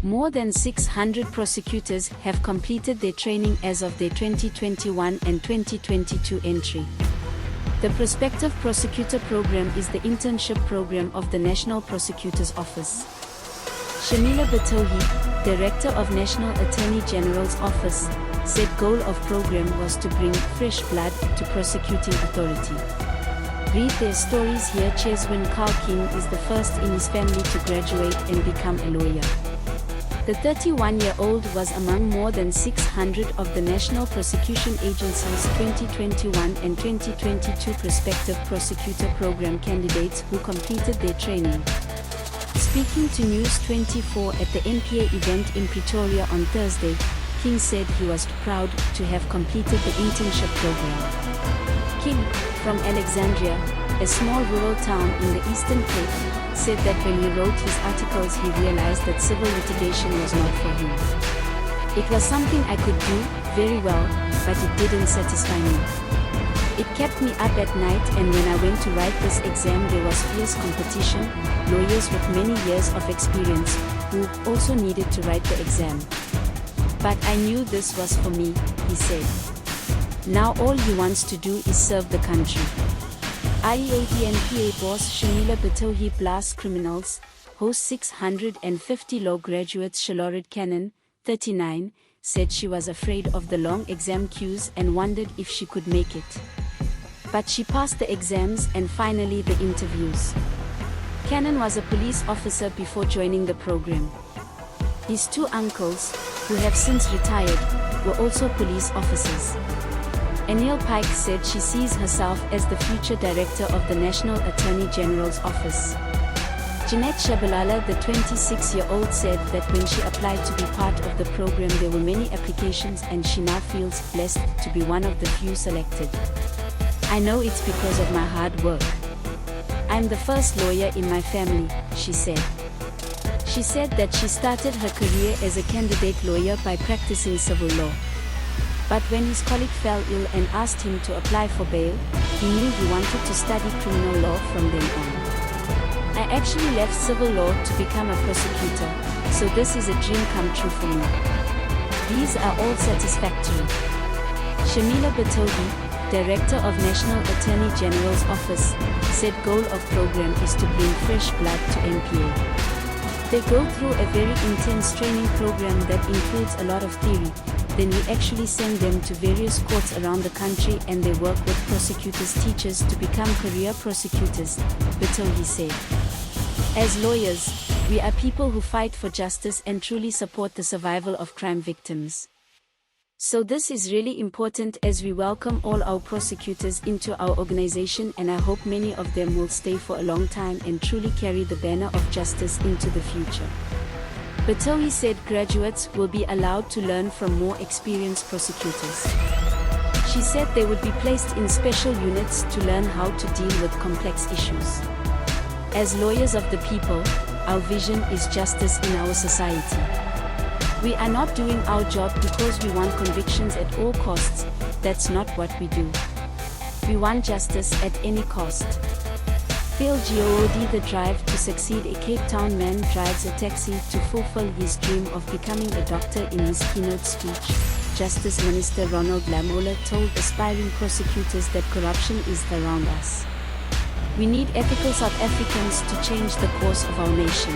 More than 600 prosecutors have completed their training as of their 2021 and 2022 entry. The Prospective Prosecutor Program is the internship program of the National Prosecutor's Office. Shamila Batohi, Director of National Attorney General's Office, said goal of program was to bring fresh blood to prosecuting authority. Read their stories here. Cheswin Karl King is the first in his family to graduate and become a lawyer. The 31-year-old was among more than 600 of the National Prosecution Agency's 2021 and 2022 Prospective Prosecutor Program candidates who completed their training. Speaking to News 24 at the NPA event in Pretoria on Thursday, King said he was proud to have completed the internship program. King, from Alexandria, a small rural town in the Eastern Cape, said that when he wrote his articles he realized that civil litigation was not for him. It was something I could do very well, but it didn't satisfy me. It kept me up at night, and when I went to write this exam there was fierce competition, lawyers with many years of experience, who also needed to write the exam. But I knew this was for me, he said. Now all he wants to do is serve the country. READNPA boss Shamila Batohi blasts criminals, host 650 law graduates. Shelorid Cannon, 39, said she was afraid of the long exam queues and wondered if she could make it. But she passed the exams and finally the interviews. Cannon was a police officer before joining the program. His two uncles, who have since retired, were also police officers. Anele Pike said she sees herself as the future director of the National Attorney General's Office. Jeanette chabalala, the 26-year-old, said that when she applied to be part of the program there were many applications and she now feels blessed to be one of the few selected. I know it's because of my hard work. I'm the first lawyer in my family, she said. She said that she started her career as a candidate lawyer by practicing civil law. But when his colleague fell ill and asked him to apply for bail, he knew he wanted to study criminal law from then on. I actually left civil law to become a prosecutor, so this is a dream come true for me. These are all satisfactory. Shamila Batohi, Director of National Attorney General's Office, said goal of program is to bring fresh blood to NPA. They go through a very intense training program that includes a lot of theory. Then we actually send them to various courts around the country and they work with prosecutors teachers to become career prosecutors, Batohi said. As lawyers, we are people who fight for justice and truly support the survival of crime victims. So this is really important as we welcome all our prosecutors into our organization, and I hope many of them will stay for a long time and truly carry the banner of justice into the future. Batohi said graduates will be allowed to learn from more experienced prosecutors. She said they would be placed in special units to learn how to deal with complex issues. As lawyers of the people, our vision is justice in our society. We are not doing our job because we want convictions at all costs. That's not what we do. We want justice at any cost. GOODThe, the drive to succeed. A Cape Town man drives a taxi to fulfill his dream of becoming a doctor. In his keynote speech, Justice Minister Ronald Lamola told aspiring prosecutors that corruption is around us. We need ethical South Africans to change the course of our nation.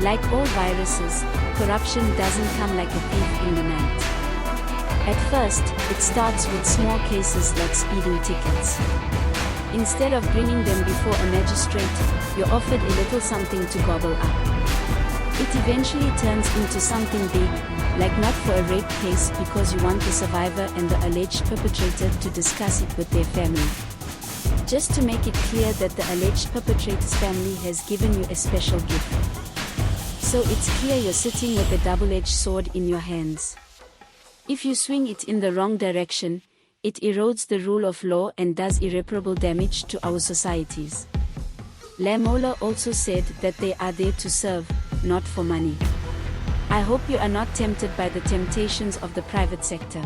Like all viruses, corruption doesn't come like a thief in the night. At first, it starts with small cases like speeding tickets. Instead of bringing them before a magistrate, you're offered a little something to gobble up. It eventually turns into something big, like not for a rape case because you want the survivor and the alleged perpetrator to discuss it with their family. Just to make it clear that the alleged perpetrator's family has given you a special gift. So it's clear you're sitting with a double-edged sword in your hands. If you swing it in the wrong direction, it erodes the rule of law and does irreparable damage to our societies. Lamola also said that they are there to serve, not for money. I hope you are not tempted by the temptations of the private sector.